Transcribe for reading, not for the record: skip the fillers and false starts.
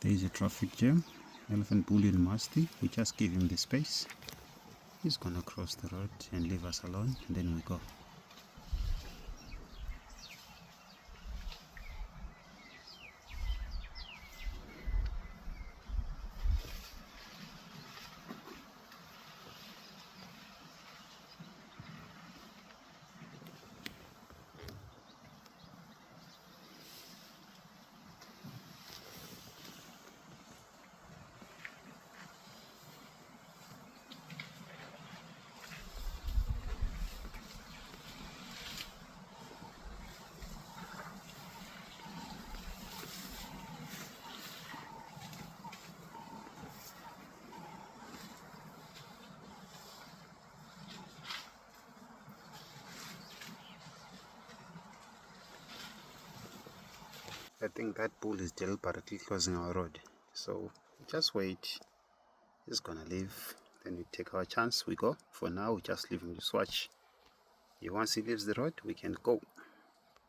There is a traffic jam. Elephant Bull University. We just give him the space. He's gonna cross the road and leave us alone, and then we go. I think that bull is deliberately closing our road. So just wait. He's gonna leave. Then we take our chance. We go. For now, we just leave him to watch. Once he leaves the road, we can go.